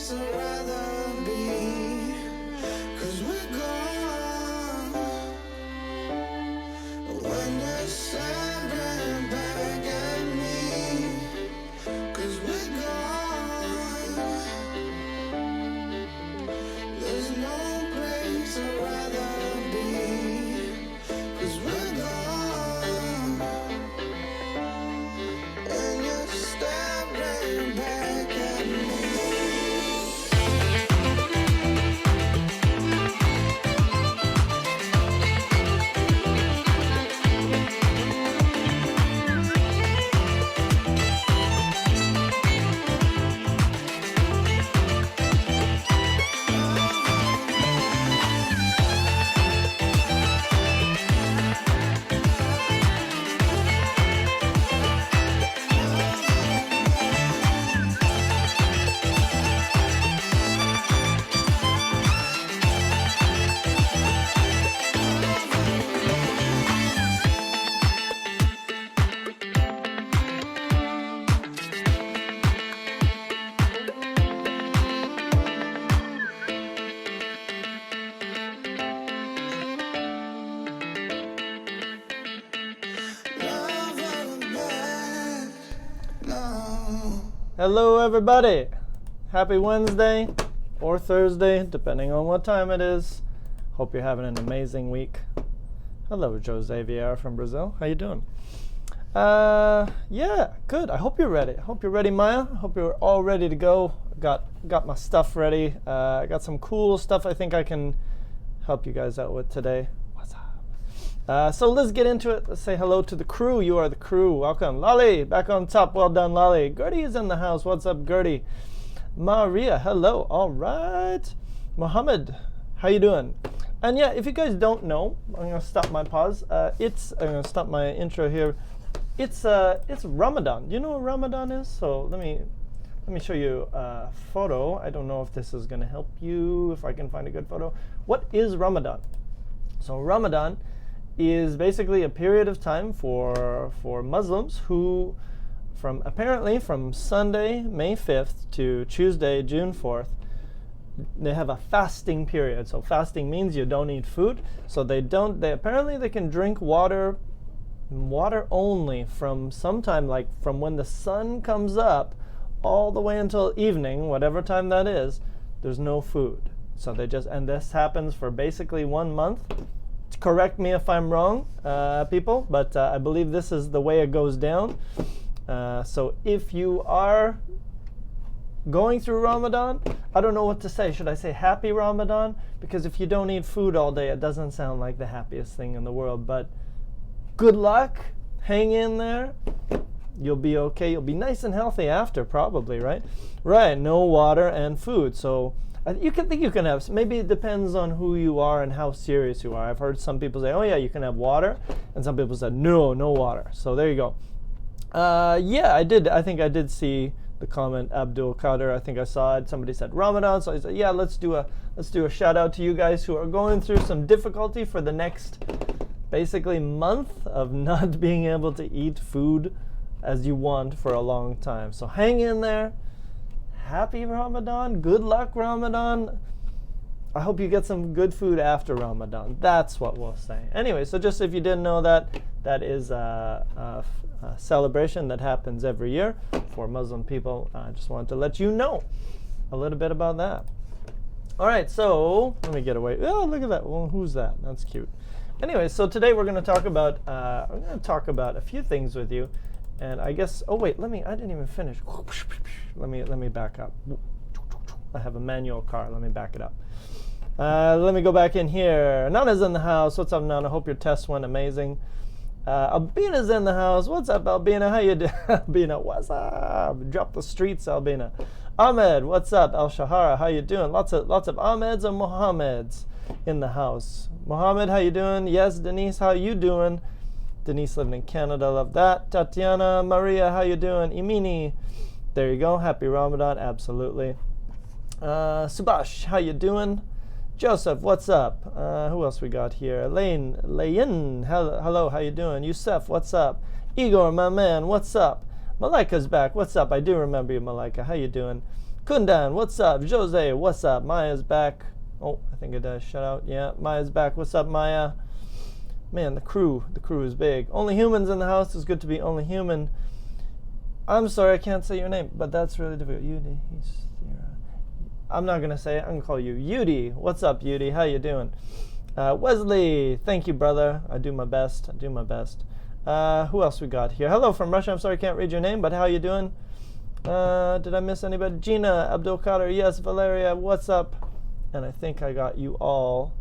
place I'd rather be, 'cause we're gone when you're staring back at me, 'cause we're gone. There's no place I'd rather be, 'cause we're gone and you're staring back at me. Hello everybody, happy Wednesday or Thursday, depending on what time it is. Hope you're having an amazing week. Hello, Jose Vieira from Brazil. How you doing? Yeah, good. I hope you're ready. I hope you're ready, Maya. I hope you're all ready to go. Got my stuff ready. I got some cool stuff I think I can help you guys out with today. What's up? So let's get into it. Let's say hello to the crew. You are the crew. Welcome. Lolly, back on top. Well done, Lolly. Gertie is in the house. What's up, Gertie? Maria, hello. All right. Mohammed, how you doing? And yeah, if you guys don't know, I'm going to stop my pause. I'm going to stop my intro here. It's Ramadan. Do you know what Ramadan is? So let me show you a photo. I don't know if this is going to help you, if I can find a good photo. What is Ramadan? So Ramadan is basically a period of time for Muslims who, apparently from Sunday, May 5th to Tuesday, June 4th, they have a fasting period. So fasting means you don't eat food. So they apparently can drink water only from sometime, like from when the sun comes up all the way until evening, whatever time that is. There's no food. So and this happens for basically 1 month. Correct me if I'm wrong, people, but I believe this is the way it goes down. So if you are going through Ramadan, I don't know what to say. Should I say happy Ramadan? Because if you don't eat food all day, it doesn't sound like the happiest thing in the world. But good luck. Hang in there. You'll be okay. You'll be nice and healthy after, probably, right? Right. No water and food. So you can have, maybe it depends on who you are and how serious you are. I've heard some people say, oh yeah, you can have water. And some people said, no water. So there you go. Yeah, I think I did see the comment, Abdul Qadir. I think I saw it. Somebody said Ramadan. So I said, yeah, let's do a shout out to you guys who are going through some difficulty for the next basically month of not being able to eat food as you want for a long time. So hang in there. Happy Ramadan. Good luck, Ramadan. I hope you get some good food after Ramadan. That's what we'll say. Anyway, so just if you didn't know that is a celebration that happens every year for Muslim people. I just wanted to let you know a little bit about that. All right, so let me get away. Oh, look at that. Well, who's that? That's cute. Anyway, so today we're going to talk about a few things with you. And I guess, oh wait, I didn't even finish. Let me back up. I have a manual car, let me back it up. Let me go back in here. Nana's in the house. What's up, Nana? Hope your test went amazing. Albina's in the house. What's up, Albina? How you doing? Albina, what's up? Drop the streets, Albina. Ahmed, what's up? Al Shahara, how you doing? Lots of Ahmeds and Mohammeds in the house. Mohammed, how you doing? Yes, Denise, how you doing? Denise living in Canada, love that. Tatiana, Maria, how you doing? Imini, there you go. Happy Ramadan, absolutely. Subash, how you doing? Joseph, what's up? Who else we got here? Layin, hello, how you doing? Yusuf, what's up? Igor, my man, what's up? Malaika's back, what's up? I do remember you, Malaika. How you doing? Kundan, what's up? Jose, what's up? Maya's back. Oh, I think it does. Shout out. Yeah, Maya's back. What's up, Maya? Man, the crew is big. Only humans in the house. It's good to be only human. I'm sorry, I can't say your name, but that's really difficult. Yudi, I'm not gonna say it. I'm gonna call you Yudi. What's up, Yudi? How you doing? Wesley, thank you, brother. I do my best. Who else we got here? Hello from Russia. I'm sorry, I can't read your name, but how you doing? Did I miss anybody? Gina, Abdul Qadir, yes. Valeria, what's up? And I think I got you all,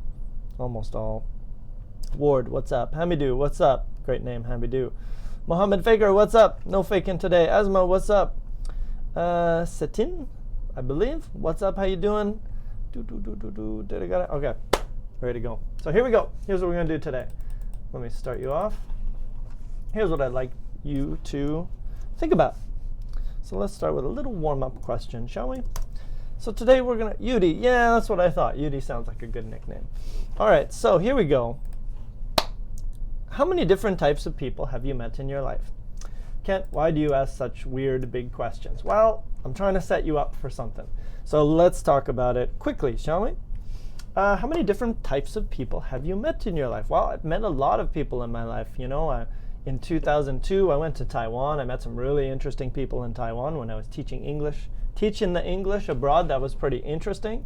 almost all. Ward, what's up? Hamidou, what's up? Great name, Hamidou. Mohammed Faker, what's up? No faking today. Asma, what's up? Satin, I believe. What's up? How you doing? Did I got it? Okay, ready to go. So here we go. Here's what we're gonna do today. Let me start you off. Here's what I'd like you to think about. So let's start with a little warm-up question, shall we? So today we're gonna, Yudi, yeah, that's what I thought. Yudi sounds like a good nickname. All right, so here we go. How many different types of people have you met in your life? Kent, why do you ask such weird, big questions? Well, I'm trying to set you up for something. So let's talk about it quickly, shall we? How many different types of people have you met in your life? Well, I've met a lot of people in my life. You know, in 2002, I went to Taiwan. I met some really interesting people in Taiwan when I was teaching English. Teaching the English abroad, that was pretty interesting.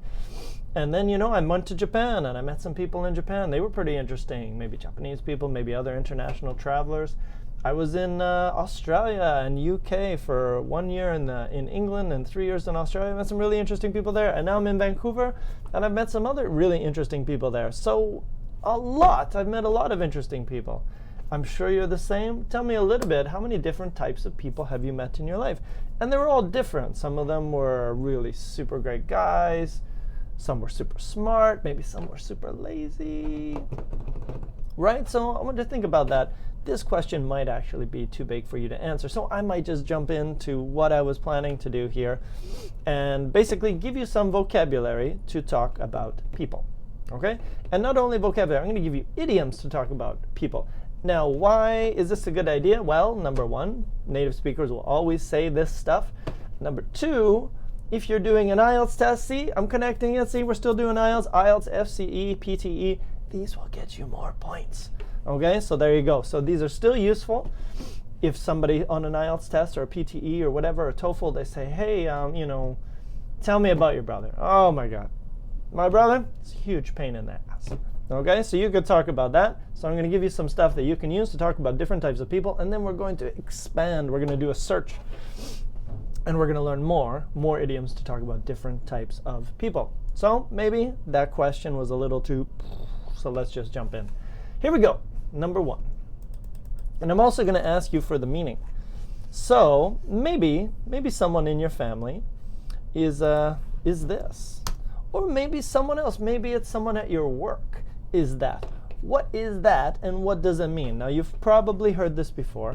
And then, you know, I went to Japan and I met some people in Japan. They were pretty interesting. Maybe Japanese people, maybe other international travelers. I was in Australia and UK for 1 year in England and 3 years in Australia. I met some really interesting people there. And now I'm in Vancouver and I've met some other really interesting people there. So I've met a lot of interesting people. I'm sure you're the same. Tell me a little bit, how many different types of people have you met in your life? And they were all different. Some of them were really super great guys. Some were super smart. Maybe some were super lazy. Right? So I want to think about that. This question might actually be too big for you to answer. So I might just jump into what I was planning to do here and basically give you some vocabulary to talk about people. Okay? And not only vocabulary, I'm going to give you idioms to talk about people. Now, why is this a good idea? Well, number one, native speakers will always say this stuff. Number two, if you're doing an IELTS test, see, I'm connecting it. See, we're still doing IELTS, FCE, PTE. These will get you more points. Okay, so there you go. So these are still useful. If somebody on an IELTS test or a PTE or whatever, or TOEFL, they say, hey, you know, tell me about your brother. Oh my God. My brother? It's a huge pain in the ass. Okay, so you could talk about that. So I'm going to give you some stuff that you can use to talk about different types of people, and then we're going to expand. We're going to do a search, and we're going to learn more idioms to talk about different types of people. So maybe that question was a little too, so let's just jump in. Here we go, number one. And I'm also going to ask you for the meaning. So maybe someone in your family is this. Or maybe someone else, maybe it's someone at your work. Is that? What is that and what does it mean? Now you've probably heard this before.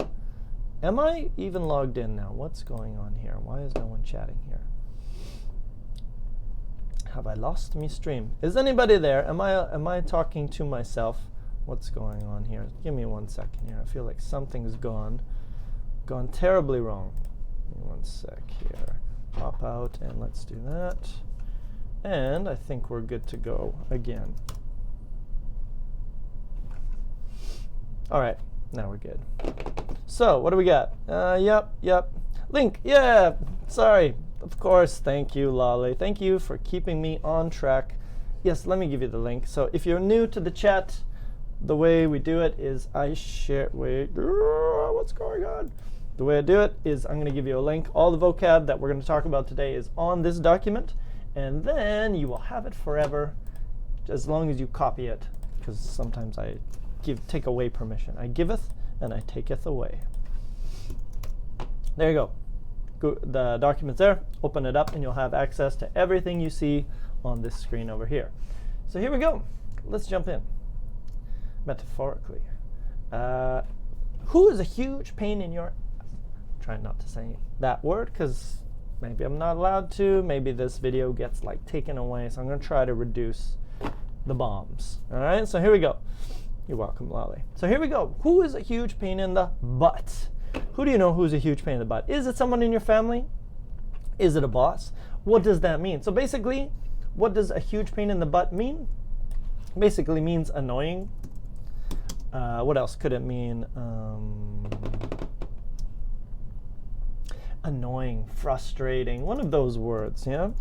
Am I even logged in now? What's going on here? Why is no one chatting here? Have I lost me stream? Is anybody there? Am I talking to myself? What's going on here? Give me 1 second here. I feel like something's gone terribly wrong. Give me 1 sec here. Pop out and let's do that. And I think we're good to go again. All right, now we're good. So what do we got? Yep. Link, yeah, sorry. Of course, thank you, Lolly. Thank you for keeping me on track. Yes, let me give you the link. So if you're new to the chat, the way we do it is I share, what's going on? The way I do it is I'm gonna give you a link. All the vocab that we're gonna talk about today is on this document. And then you will have it forever as long as you copy it, because sometimes I take away permission. I giveth and I taketh away. There you go. The document's there. Open it up and you'll have access to everything you see on this screen over here. So here we go. Let's jump in. Metaphorically. Who is a huge pain in your ass? Try not to say that word because maybe I'm not allowed to. Maybe this video gets like taken away. So I'm going to try to reduce the bombs. All right, so here we go. You're welcome, Lolly. So here we go. Who is a huge pain in the butt? Who do you know who's a huge pain in the butt? Is it someone in your family? Is it a boss? what does that mean? So basically, what does a huge pain in the butt mean? Basically means annoying. What else could it mean? Annoying, frustrating, one of those words, yeah?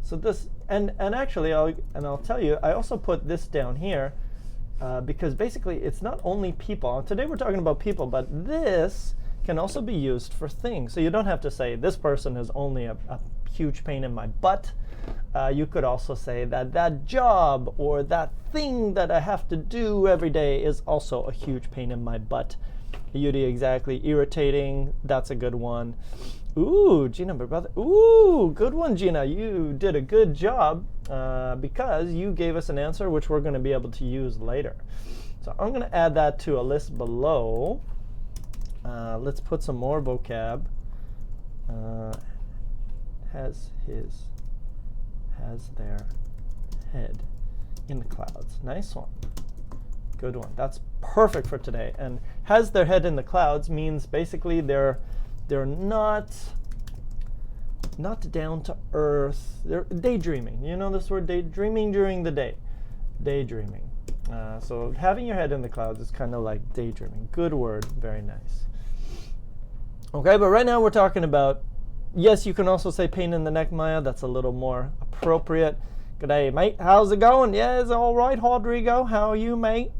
So this, and actually, I'll tell you, I also put this down here because basically it's not only people. Today we're talking about people, but this can also be used for things. So you don't have to say this person is only a huge pain in my butt. You could also say that job or that thing that I have to do every day is also a huge pain in my butt. Yudi, exactly. Irritating, that's a good one. Ooh, Gina, my brother. Ooh, good one, Gina. You did a good job because you gave us an answer which we're going to be able to use later. So I'm going to add that to a list below. Let's put some more vocab. Has their head in the clouds. Nice one. Good one. That's perfect for today. And has their head in the clouds means basically they're not down to earth. They're daydreaming. You know this word, daydreaming during the day. Daydreaming. So having your head in the clouds is kind of like daydreaming. Good word. Very nice. Okay, but right now we're talking about, yes, you can also say pain in the neck, Maya. That's a little more appropriate. G'day, mate. How's it going? Yeah, it's all right, Rodrigo. How are you, mate?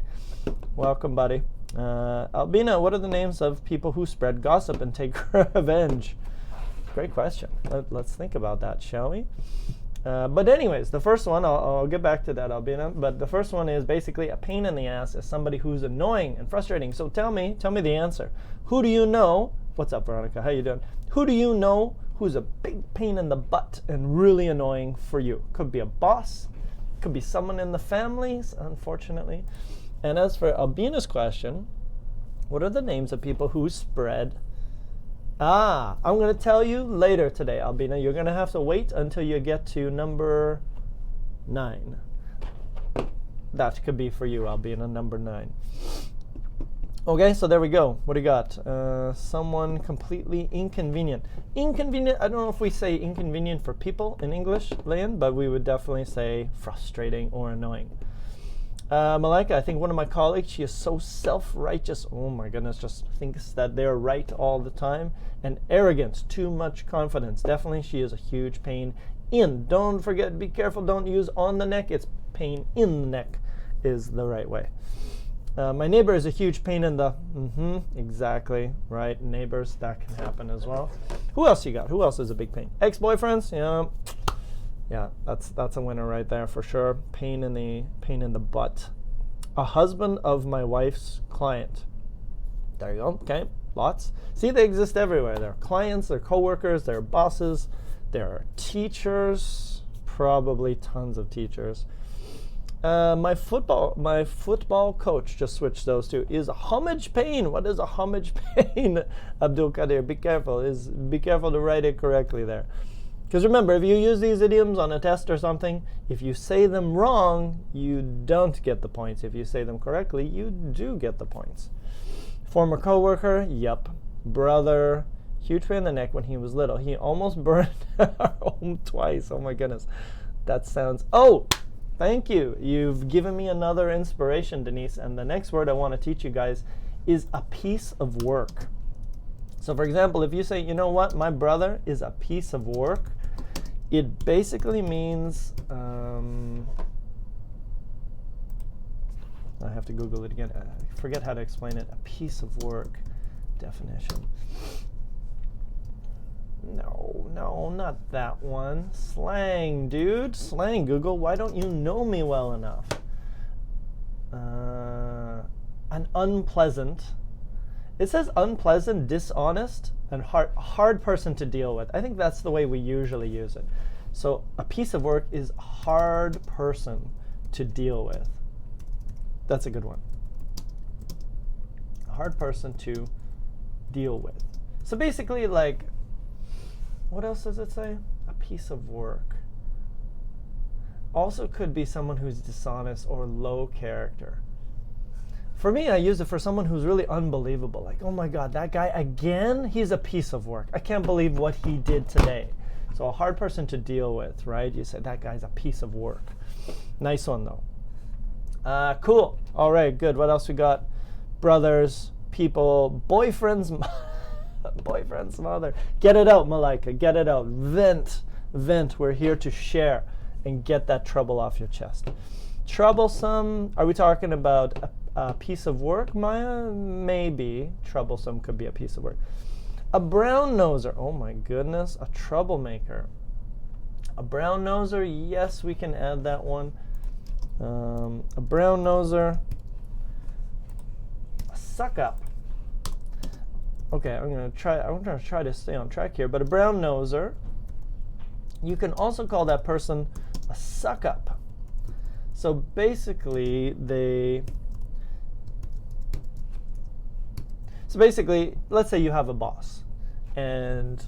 Welcome, buddy. Albina, what are the names of people who spread gossip and take revenge? Great question. Let's think about that, shall we? But anyways, the first one, I'll get back to that, Albina. But the first one is basically a pain in the ass is somebody who's annoying and frustrating. So tell me the answer. Who do you know? What's up, Veronica? How you doing? Who do you know who's a big pain in the butt and really annoying for you? Could be a boss. Could be someone in the families, unfortunately. And as for Albina's question, what are the names of people who spread? I'm going to tell you later today, Albina. You're going to have to wait until you get to number 9. That could be for you, Albina, number 9. Okay, so there we go. What do you got? Someone completely inconvenient. Inconvenient, I don't know if we say inconvenient for people in English, Leon, but we would definitely say frustrating or annoying. Malika, I think one of my colleagues, she is so self-righteous. Oh my goodness, just thinks that they're right all the time. And arrogance, too much confidence. Definitely, she is a huge pain in. Don't forget, be careful, don't use on the neck. It's pain in the neck is the right way. My neighbor is a huge pain in the, exactly, right, neighbors, that can happen as well. Who else you got? Who else is a big pain? Ex-boyfriends, yeah, that's a winner right there for sure. Pain in the butt. A husband of my wife's client. There you go, okay, lots. See, they exist everywhere. They're clients, they're coworkers, they're bosses, they're teachers, probably tons of teachers. My football coach, just switched those two, is a homage pain. What is a homage pain? Abdul Qadir, be careful. Be careful to write it correctly there. Because remember, if you use these idioms on a test or something, if you say them wrong, you don't get the points. If you say them correctly, you do get the points. Former coworker, yep. Brother, huge pain in the neck when he was little. He almost burned our home twice. Oh my goodness. That sounds, thank you. You've given me another inspiration, Denise. And the next word I want to teach you guys is a piece of work. So for example, if you say, you know what, my brother is a piece of work, it basically means, I have to Google it again. I forget how to explain it. A piece of work definition. No, not that one. Slang, dude. Slang, Google. Why don't you know me well enough? An unpleasant. It says unpleasant, dishonest, and hard person to deal with. I think that's the way we usually use it. So a piece of work is a hard person to deal with. That's a good one. A hard person to deal with. So basically, like, what else does it say? A piece of work. Also could be someone who's dishonest or low character. For me, I use it for someone who's really unbelievable. Like, oh my God, that guy again, he's a piece of work. I can't believe what he did today. So a hard person to deal with, right? You say that guy's a piece of work. Nice one though. Cool. All right, good. What else we got? Brothers, people, boyfriend's boyfriend's mother. Get it out, Malika. Get it out. Vent. Vent. We're here to share and get that trouble off your chest. Troublesome. Are we talking about a piece of work, Maya? Maybe. Troublesome could be a piece of work. A brown noser. Oh my goodness. A troublemaker. A brown noser. Yes, we can add that one. A brown noser. A suck up. Okay, I'm gonna try to stay on track here. But a brown noser, you can also call that person a suck up. So basically, let's say you have a boss, and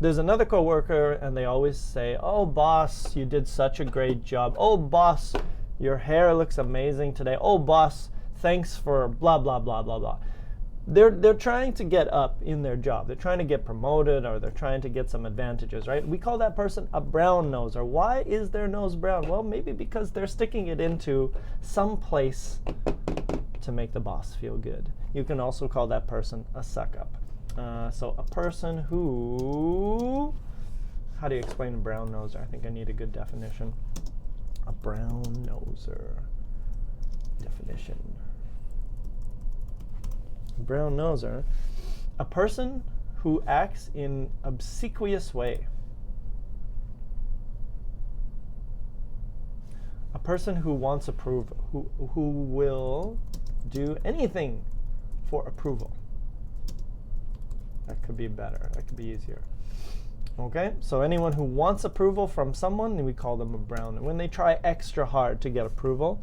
there's another coworker, and they always say, "Oh, boss, you did such a great job. Oh, boss, your hair looks amazing today. Oh, boss, thanks for blah blah blah blah blah." They're trying to get up in their job. They're trying to get promoted, or they're trying to get some advantages, right? We call that person a brown noser. Why is their nose brown? Well, maybe because they're sticking it into some place to make the boss feel good. You can also call that person a suck up. So a person who, how do you explain a brown noser? I think I need a good definition. A brown noser. Definition. Brown noser, a person who acts in obsequious way. A person who wants approval, who will do anything for approval. That could be better. That could be easier. Okay, so anyone who wants approval from someone, we call them a brown. When they try extra hard to get approval,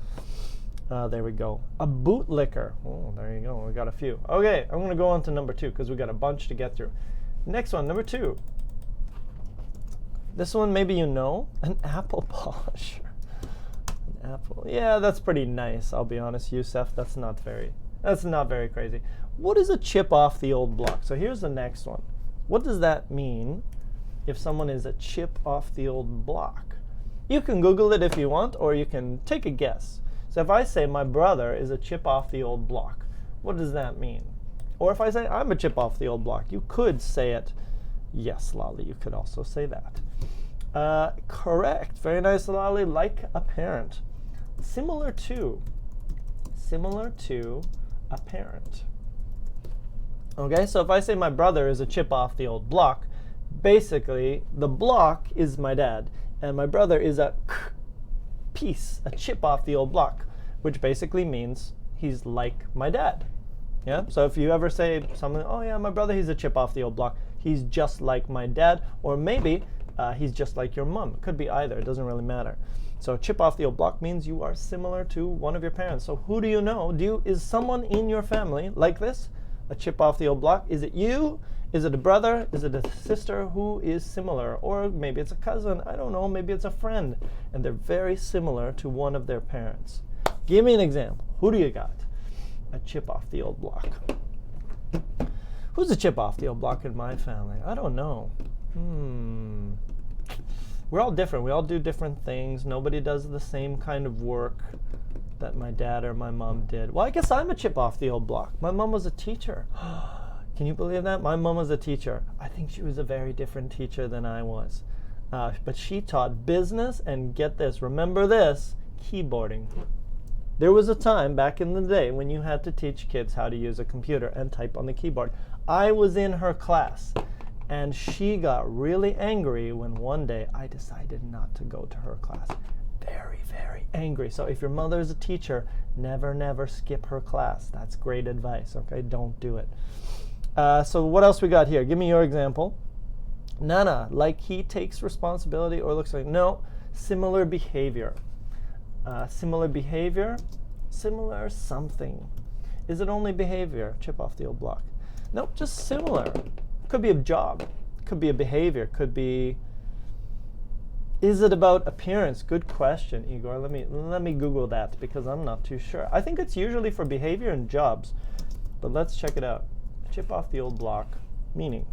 there we go. A bootlicker. Oh, there you go. We got a few. Okay, I'm going to go on to number 2 because we got a bunch to get through. Next one, number 2. This one maybe you know. An apple polisher. An apple. Yeah, that's pretty nice. I'll be honest, Yusef. That's not very crazy. What is a chip off the old block? So here's the next one. What does that mean if someone is a chip off the old block? You can Google it if you want, or you can take a guess. So if I say my brother is a chip off the old block, what does that mean? Or if I say I'm a chip off the old block, you could say it. Yes, Lali, you could also say that. Correct. Very nice, Lali. Like a parent. Similar to a parent. Okay, so if I say my brother is a chip off the old block, basically the block is my dad, and my brother is a piece, a chip off the old block, which basically means he's like my dad. Yeah, so if you ever say something, oh yeah, my brother, he's a chip off the old block, he's just like my dad, or maybe he's just like your mom. It could be either, it doesn't really matter. So chip off the old block means you are similar to one of your parents. So who do you know? Is someone in your family like this? A chip off the old block? Is it you? Is it a brother? Is it a sister who is similar? Or maybe it's a cousin. I don't know. Maybe it's a friend. And they're very similar to one of their parents. Give me an example. Who do you got? A chip off the old block. Who's a chip off the old block in my family? I don't know. We're all different. We all do different things. Nobody does the same kind of work that my dad or my mom did. Well, I guess I'm a chip off the old block. My mom was a teacher. Can you believe that? My mom was a teacher. I think she was a very different teacher than I was. But she taught business and, get this, remember this, keyboarding. There was a time back in the day when you had to teach kids how to use a computer and type on the keyboard. I was in her class, and she got really angry when one day I decided not to go to her class. Very, very angry. So if your mother is a teacher, never skip her class. That's great advice, okay? Don't do it. So what else we got here? Give me your example. Nana, like he takes responsibility or looks like, no, similar behavior. Similar behavior, similar something. Is it only behavior? Chip off the old block. Nope, just similar. Could be a job, could be a behavior, could be, is it about appearance? Good question, Igor. Let me Google that because I'm not too sure. I think it's usually for behavior and jobs, but let's check it out. Chip off the old block, meaning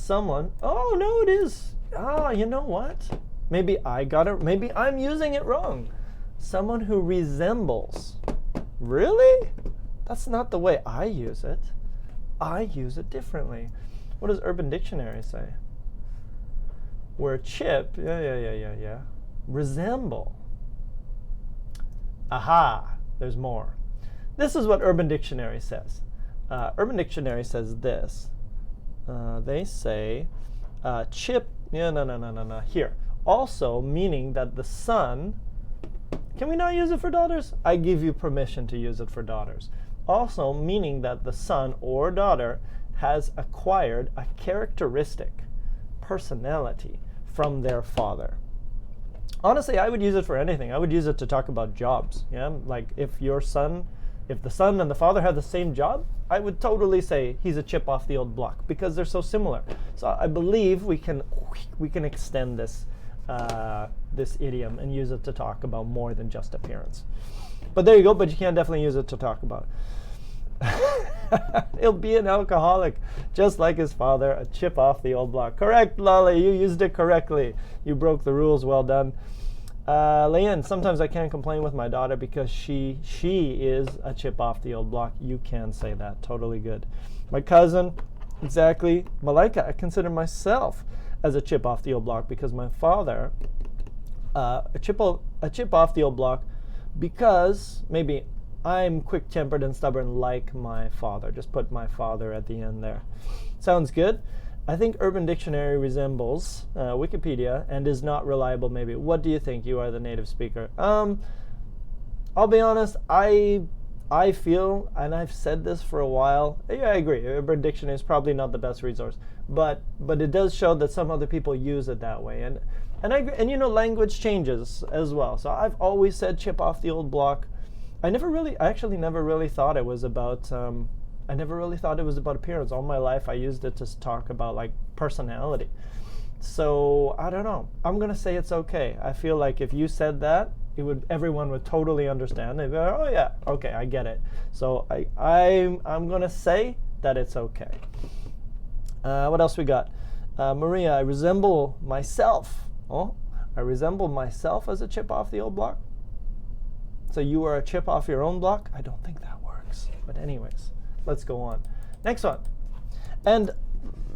Someone. Oh, no, it is. Ah, you know what? Maybe I got it. Maybe I'm using it wrong. Someone who resembles. Really? That's not the way I use it. I use it differently. What does Urban Dictionary say? Where chip, yeah. Resemble. Aha, there's more. This is what Urban Dictionary says. Urban Dictionary says this. They say chip, no. Here. Also meaning that the son, can we not use it for daughters? I give you permission to use it for daughters. Also meaning that the son or daughter has acquired a characteristic, personality from their father. Honestly, I would use it for anything. I would use it to talk about jobs. Yeah, like if the son and the father have the same job, I would totally say he's a chip off the old block because they're so similar. So I believe we can extend this this idiom and use it to talk about more than just appearance. But there you go. But you can definitely use it to talk about. He'll be an alcoholic, just like his father, a chip off the old block. Correct, Lolly. You used it correctly. You broke the rules. Well done. Leanne, sometimes I can't complain with my daughter because she is a chip off the old block. You can say that. Totally good. My cousin, exactly. Malaika, I consider myself as a chip off the old block because my father, a chip off the old block because maybe I'm quick-tempered and stubborn like my father. Just put my father at the end there. Sounds good. I think Urban Dictionary resembles Wikipedia and is not reliable maybe. What do you think? You are the native speaker. I'll be honest, I feel, and I've said this for a while, yeah, I agree. Urban Dictionary is probably not the best resource, but it does show that some other people use it that way. And I agree, and language changes as well. So I've always said chip off the old block. I actually never really thought it was about appearance. All my life I used it to talk about like personality. So I don't know. I'm gonna say it's okay. I feel like if you said that, everyone would totally understand. They'd be like, oh yeah, okay, I get it. So I'm gonna say that it's okay. What else we got? Maria, I resemble myself. Oh, I resemble myself as a chip off the old block. So you are a chip off your own block? I don't think that works. But anyways, let's go on. Next one. And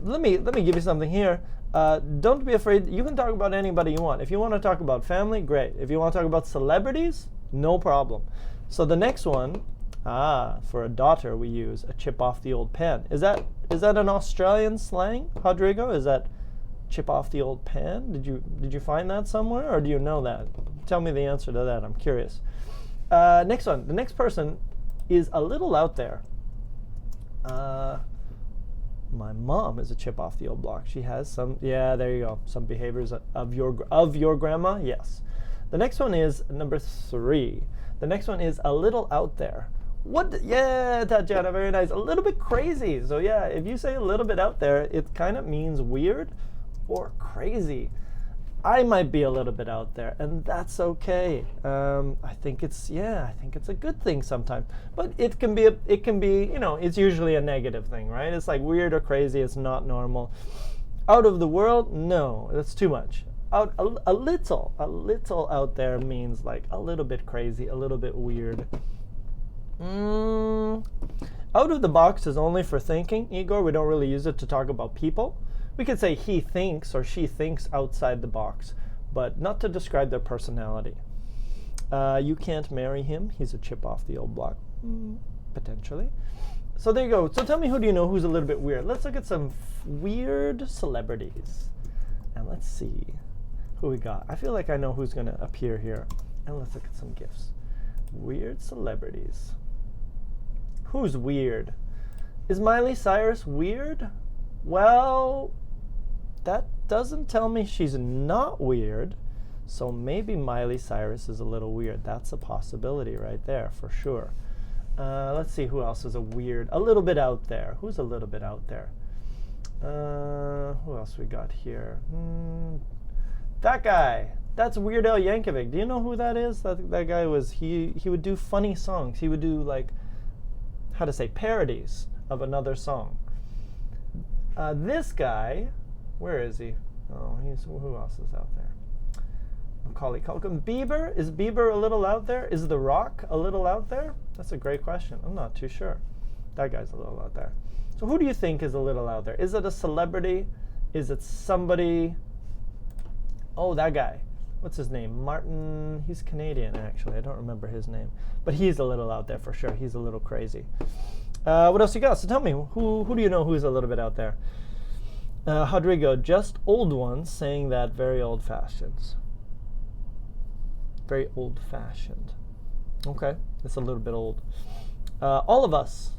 let me give you something here. Don't be afraid. You can talk about anybody you want. If you want to talk about family, great. If you want to talk about celebrities, no problem. So the next one, for a daughter, we use a chip off the old pan. Is that an Australian slang, Rodrigo? Is that chip off the old pan? Did you find that somewhere, or do you know that? Tell me the answer to that. I'm curious. Next one. The next person is a little out there. My mom is a chip off the old block. She has some, there you go, some behaviors of your grandma. Yes. The next one is number 3. The next one is a little out there. What? Yeah, Tatiana, very nice. A little bit crazy. So yeah, if you say a little bit out there, it kind of means weird or crazy. I might be a little bit out there, and that's okay. I think it's a good thing sometimes. But it can be, it's usually a negative thing, right? It's like weird or crazy. It's not normal. Out of the world, no, that's too much. Out a little out there means like a little bit crazy, a little bit weird. Out of the box is only for thinking, Igor. We don't really use it to talk about people. We could say he thinks or she thinks outside the box, but not to describe their personality. You can't marry him. He's a chip off the old block, potentially. So there you go. So tell me, who do you know who's a little bit weird? Let's look at some weird celebrities. And let's see who we got. I feel like I know who's going to appear here. And let's look at some gifts. Weird celebrities. Who's weird? Is Miley Cyrus weird? Well, that doesn't tell me she's not weird. So maybe Miley Cyrus is a little weird. That's a possibility right there, for sure. Let's see who else is a little bit out there. Who's a little bit out there? Who else we got here? That guy. That's Weird Al Yankovic. Do you know who that is? That guy was, he would do funny songs. He would do like, parodies of another song. This guy, Where is he? Oh, who else is out there? Macaulay Culkin. Bieber? Is Bieber a little out there? Is The Rock a little out there? That's a great question. I'm not too sure. That guy's a little out there. So who do you think is a little out there? Is it a celebrity? Is it somebody? Oh, that guy. What's his name? Martin. He's Canadian, actually. I don't remember his name. But he's a little out there for sure. He's a little crazy. What else you got? So tell me, who do you know who's a little bit out there? Rodrigo, just old ones saying that very old-fashioned. Very old-fashioned. Okay, it's a little bit old. All of us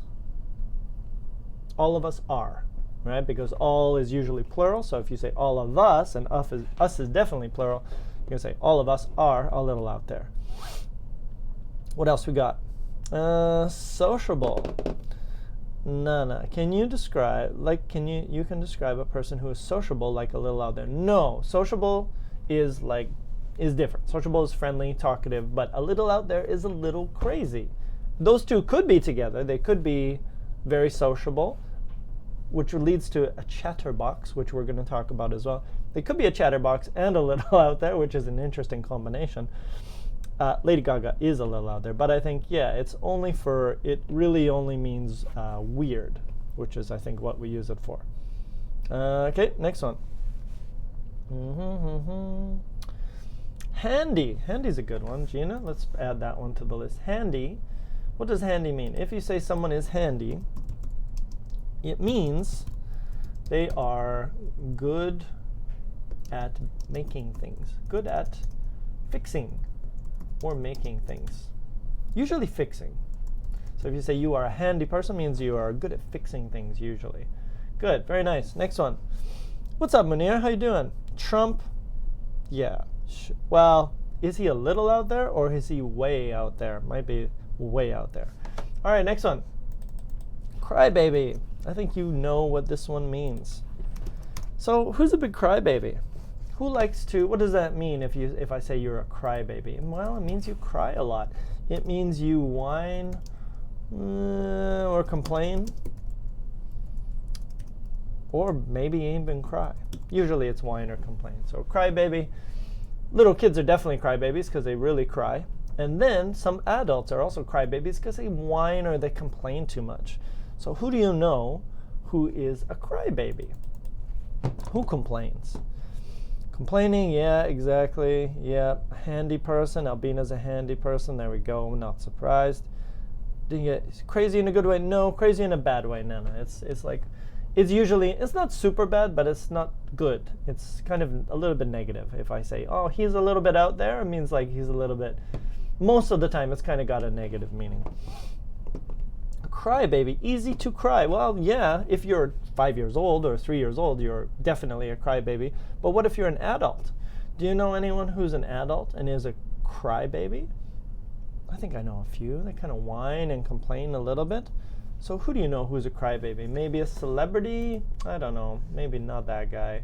are, right? Because all is usually plural. So if you say all of us, and us is definitely plural, you can say all of us are a little out there. What else we got? Sociable. Nana, can you describe, you can describe a person who is sociable like a little out there? No, sociable is different. Sociable is friendly, talkative, but a little out there is a little crazy. Those two could be together. They could be very sociable, which leads to a chatterbox, which we're going to talk about as well. They could be a chatterbox and a little out there, which is an interesting combination. Lady Gaga is a little out there, but I think, yeah, it really only means weird, which is, I think, what we use it for. Okay, next one. Handy. Handy's a good one. Gina, let's add that one to the list. Handy. What does handy mean? If you say someone is handy, it means they are good at making things, good at fixing or making things. Usually fixing. So if you say you are a handy person, it means you are good at fixing things usually. Good, very nice. Next one. What's up, Munir? How you doing? Trump? Yeah. Well, is he a little out there or is he way out there? Might be way out there. All right, next one. Crybaby. I think you know what this one means. So who's a big crybaby? Who likes to, what does that mean if I say you're a crybaby? Well, it means you cry a lot. It means you whine or complain, or maybe even cry. Usually it's whine or complain. So crybaby, little kids are definitely crybabies because they really cry. And then some adults are also crybabies because they whine or they complain too much. So who do you know who is a crybaby? Who complains? Complaining, yeah, exactly. Yeah, handy person. Albina's a handy person. There we go. I'm not surprised. Didn't get crazy in a good way? No, crazy in a bad way. No. It's like, it's not super bad, but it's not good. It's kind of a little bit negative. If I say, oh, he's a little bit out there, it means like he's a little bit. Most of the time, it's kind of got a negative meaning. Crybaby, easy to cry. Well, yeah, if you're 5 years old or 3 years old, you're definitely a crybaby. But what if you're an adult? Do you know anyone who's an adult and is a crybaby? I think I know a few. They kind of whine and complain a little bit. So who do you know who's a crybaby? Maybe a celebrity? I don't know. Maybe not that guy.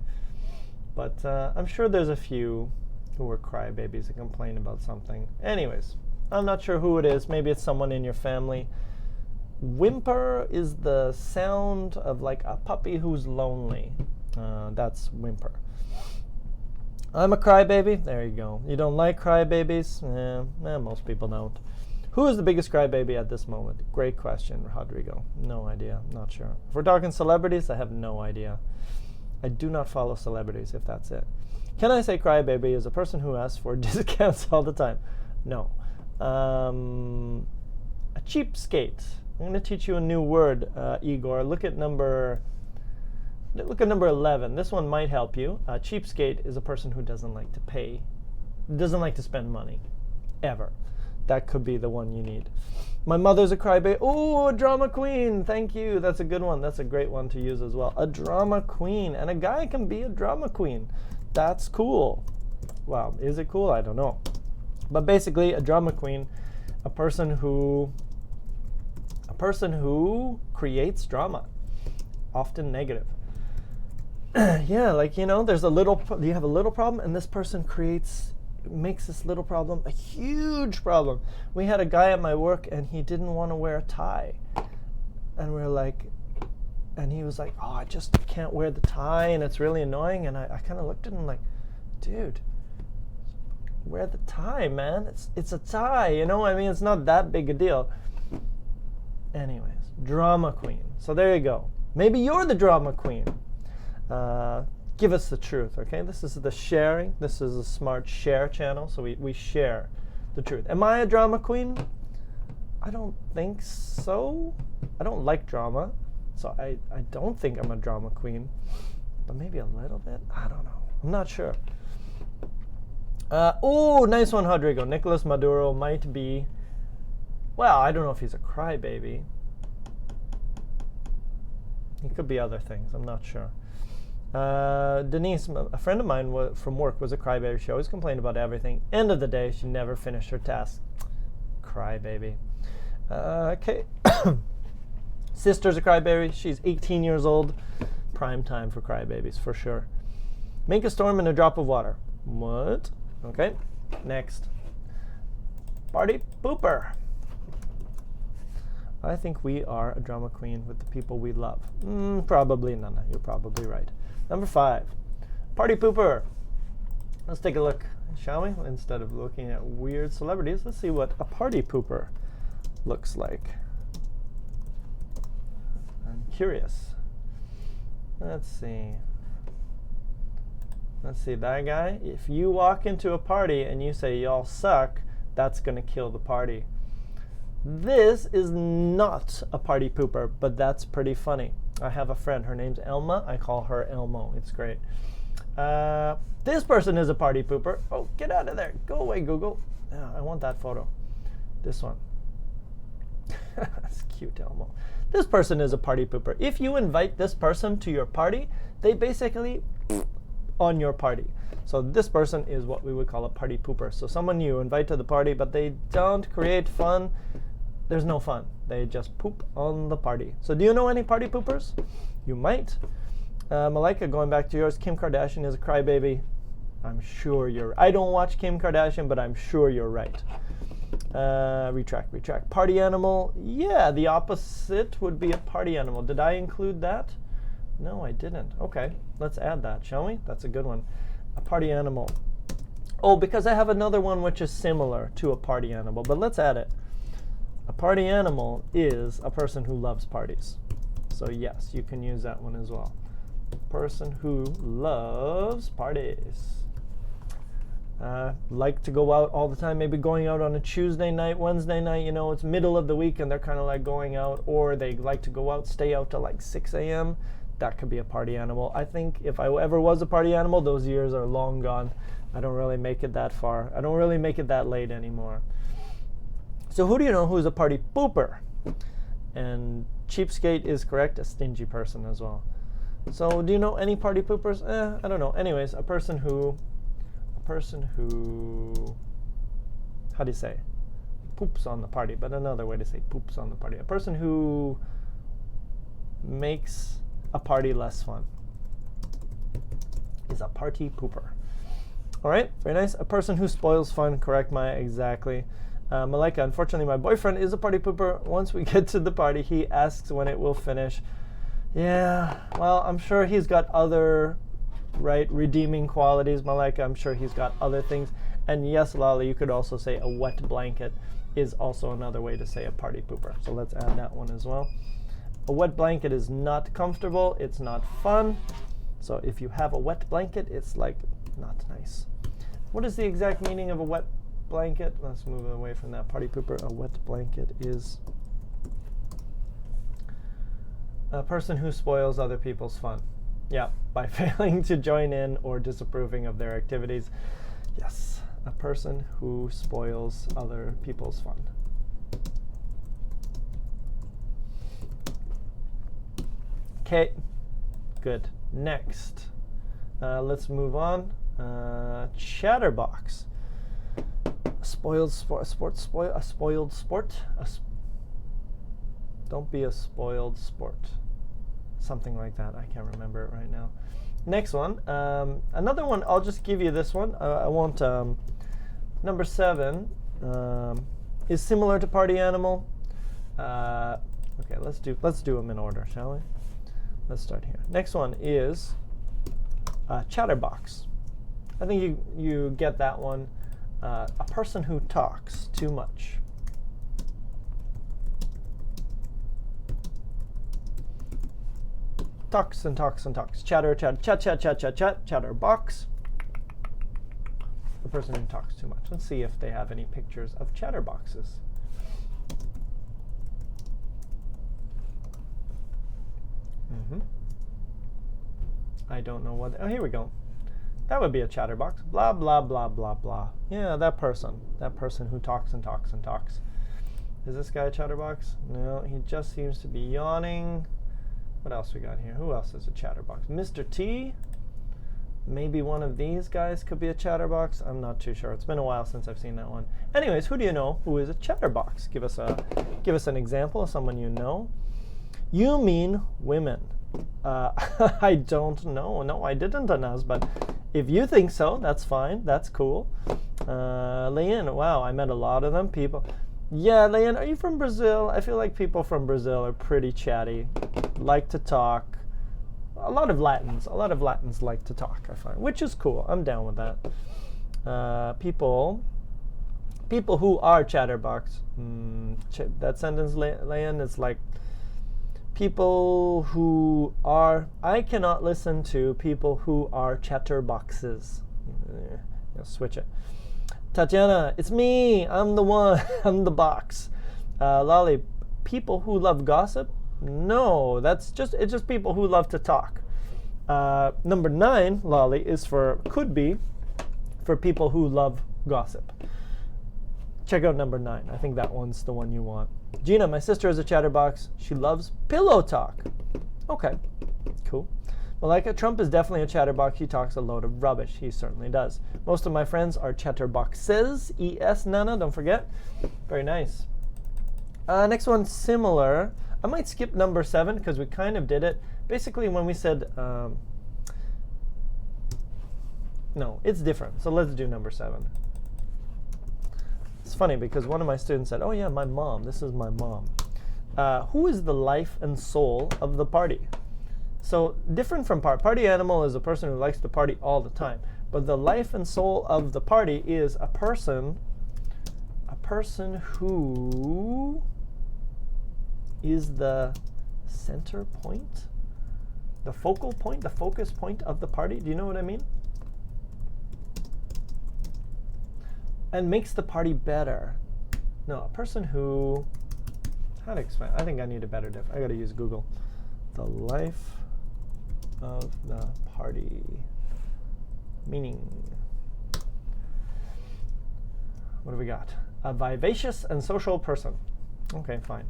But I'm sure there's a few who are crybabies and complain about something. Anyways, I'm not sure who it is. Maybe it's someone in your family. Whimper is the sound of like a puppy who's lonely. That's whimper. I'm a crybaby. There you go. You don't like crybabies? Most people don't. Who is the biggest crybaby at this moment? Great question, Rodrigo. No idea. Not sure. If we're talking celebrities, I have no idea. I do not follow celebrities, if that's it. Can I say crybaby is a person who asks for discounts all the time? No. A cheapskate. I'm going to teach you a new word, Igor. Look at number 11. This one might help you. Cheapskate is a person who doesn't like to pay, doesn't like to spend money, ever. That could be the one you need. My mother's a crybaby. Oh, a drama queen. Thank you. That's a good one. That's a great one to use as well. A drama queen. And a guy can be a drama queen. That's cool. Wow, is it cool? I don't know. But basically, a drama queen, a person who creates drama, often negative. Yeah, like, you know, you have a little problem, and this person makes this little problem a huge problem. We had a guy at my work, and he didn't want to wear a tie. And we're like, And he was like, oh, I just can't wear the tie and it's really annoying. And I kind of looked at him like, dude, wear the tie, man. It's a tie, you know? I mean, it's not that big a deal. Anyways, drama queen. So there you go. Maybe you're the drama queen. Give us the truth, okay? This is the sharing. This is a Smrt share channel, so we share the truth. Am I a drama queen? I don't think so. I don't like drama, so I don't think I'm a drama queen. But maybe a little bit? I don't know. I'm not sure. Oh, nice one, Rodrigo. Nicolas Maduro might be, well, I don't know if he's a crybaby. He could be other things. I'm not sure. Denise, a friend of mine from work, was a crybaby. She always complained about everything. End of the day, she never finished her task. Crybaby. Okay. Sister's a crybaby. She's 18 years old. Prime time for crybabies, for sure. Make a storm in a drop of water. What? Okay. Next. Party pooper. I think we are a drama queen with the people we love. Probably Nana. You're probably right. Number 5. Party pooper. Let's take a look, shall we? Instead of looking at weird celebrities, let's see what a party pooper looks like. I'm curious. Let's see. Let's see, that guy. If you walk into a party and you say y'all suck, that's going to kill the party. This is not a party pooper, but that's pretty funny. I have a friend. Her name's Elma. I call her Elmo. It's great. This person is a party pooper. Oh, get out of there. Go away, Google. Yeah, I want that photo. This one. That's cute, Elmo. This person is a party pooper. If you invite this person to your party, they basically on your party. So this person is what we would call a party pooper. So someone you invite to the party, but they don't create fun. There's no fun. They just poop on the party. So do you know any party poopers? You might. Malika, going back to yours, Kim Kardashian is a crybaby. I'm sure you're. I don't watch Kim Kardashian, but I'm sure you're right. Retract. Party animal. Yeah, the opposite would be a party animal. Did I include that? No, I didn't. Okay, let's add that, shall we? That's a good one. A party animal. Oh, because I have another one which is similar to a party animal, but let's add it. A party animal is a person who loves parties. So yes, you can use that one as well. A person who loves parties. Like to go out all the time, maybe going out on a Tuesday night, Wednesday night, you know, it's middle of the week and they're kind of like going out, or they like to go out, stay out till like 6 a.m. That could be a party animal. I think if I ever was a party animal, those years are long gone. I don't really make it that far. I don't really make it that late anymore. So who do you know who's a party pooper? And Cheapskate is correct, a stingy person as well. So do you know any party poopers? I don't know. Anyways, a person who, how do you say? Poops on the party, but another way to say poops on the party. A person who makes a party less fun is a party pooper. All right, very nice. A person who spoils fun, correct, Maya, exactly. Malika, unfortunately, my boyfriend is a party pooper. Once we get to the party, he asks when it will finish. Yeah, well, I'm sure he's got other, redeeming qualities, Malika. I'm sure he's got other things. And yes, Lala, you could also say a wet blanket is also another way to say a party pooper. So let's add that one as well. A wet blanket is not comfortable. It's not fun. So if you have a wet blanket, it's like not nice. What is the exact meaning of a wet blanket? Let's move away from that. Party pooper. A wet blanket is a person who spoils other people's fun. Yeah, by failing to join in or disapproving of their activities. Yes, a person who spoils other people's fun. Okay, good. Next, let's move on. Chatterbox. Spoiled sport. Don't be a spoiled sport. Something like that. I can't remember it right now. Next one. Another one. I'll just give you this one. I won't. Number 7 is similar to party animal. Okay, let's do them in order, shall we? Let's start here. Next one is chatterbox. I think you get that one. A person who talks too much. Talks and talks and talks. Chatter, chat, chat, chat, chat, chat, chat. Chatterbox. The person who talks too much. Let's see if they have any pictures of chatterboxes. I don't know what. Oh, here we go. That would be a chatterbox. Blah, blah, blah, blah, blah. Yeah, that person. That person who talks and talks and talks. Is this guy a chatterbox? No, he just seems to be yawning. What else we got here? Who else is a chatterbox? Mr. T. Maybe one of these guys could be a chatterbox. I'm not too sure. It's been a while since I've seen that one. Anyways, who do you know who is a chatterbox? Give us an example of someone you know. You mean women. I don't know. No, I didn't, Anas, but if you think so, that's fine. That's cool. Leanne, wow, I met a lot of them. People. Yeah, Leanne, are you from Brazil? I feel like people from Brazil are pretty chatty, like to talk. A lot of Latins like to talk, I find, which is cool. I'm down with that. People who are chatterbox. That sentence, Leanne, is like people who are. I cannot listen to people who are chatterboxes. Switch it. Tatiana, it's me. I'm the one. I'm the box. Lolly, people who love gossip. No, it's just people who love to talk. Number 9, Lolly, could be for people who love gossip. Check out number 9. I think that one's the one you want. Gina, my sister is a chatterbox. She loves pillow talk. Okay, cool. Malika, Trump is definitely a chatterbox. He talks a load of rubbish. He certainly does. Most of my friends are chatterboxes. E-S, Nana, don't forget. Very nice. Next one, similar. I might skip number 7 because we kind of did it. Basically, when we said, no, it's different. So let's do number 7. It's funny because one of my students said, oh yeah, my mom. This is my mom. Who is the life and soul of the party? So different from party animal is a person who likes to party all the time. But the life and soul of the party is a person who is the center point, the focal point, the focus point of the party. Do you know what I mean? And makes the party better. No, a person who, how to explain? I think I need a better I got to use Google. The life of the party. Meaning. What do we got? A vivacious and social person. Okay, fine.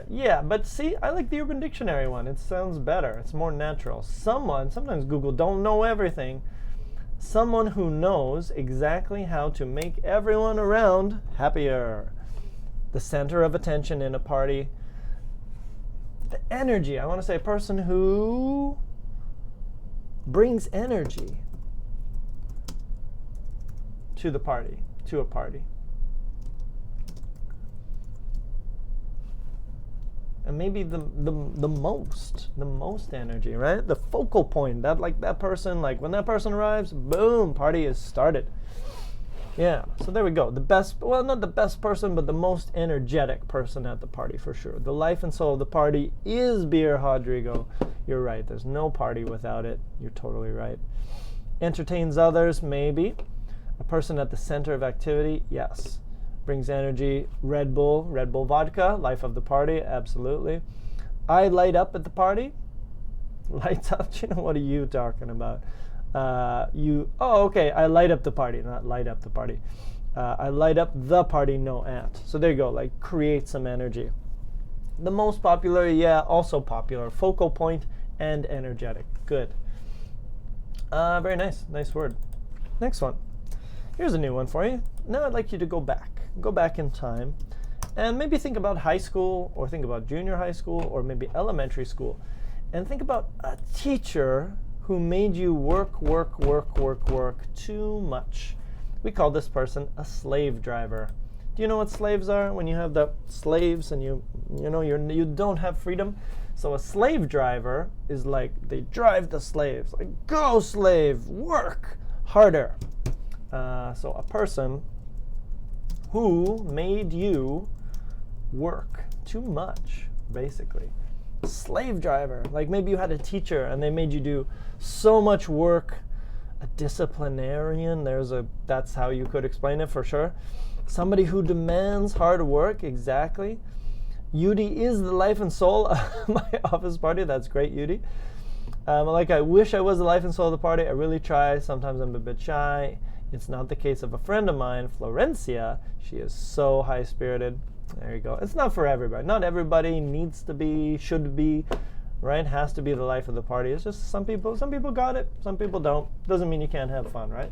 Yeah, but see, I like the Urban Dictionary one. It sounds better. It's more natural. Sometimes Google don't know everything. Someone who knows exactly how to make everyone around happier. The center of attention in a party. The energy. I want to say a person who brings energy to the party, to a party. And maybe the most energy, right? The focal point. That person, like when that person arrives, boom, party is started. Yeah, so there we go. The best, well, not the best person, but the most energetic person at the party for sure. The life and soul of the party is beer, Rodrigo. You're right. There's no party without it. You're totally right. Entertains others, maybe. A person at the center of activity, yes. Brings energy. Red Bull vodka, life of the party, absolutely. I light up at the party. Lights up? You know, what are you talking about? Okay, I light up the party, not light up the party. I light up the party, no at. So there you go, like create some energy. The most popular, yeah, also popular. Focal point and energetic. Good. Very nice. Nice word. Next one. Here's a new one for you. Now I'd like you to go back. Go back in time and maybe think about high school or think about junior high school or maybe elementary school. And think about a teacher who made you work too much. We call this person a slave driver. Do you know what slaves are? When you have the slaves and you don't have freedom. So a slave driver is like they drive the slaves. Like, go slave, work harder. So a person who made you work too much, basically. Slave driver, like maybe you had a teacher and they made you do so much work. A disciplinarian, that's how you could explain it for sure. Somebody who demands hard work, exactly. Yudi is the life and soul of my office party. That's great, Yudi. Like, I wish I was the life and soul of the party. I really try. Sometimes I'm a bit shy. It's not the case of a friend of mine, Florencia. She is so high-spirited. There you go. It's not for everybody. Not everybody needs to be, should be, right? Has to be the life of the party. It's just some people got it. Some people don't. Doesn't mean you can't have fun, right?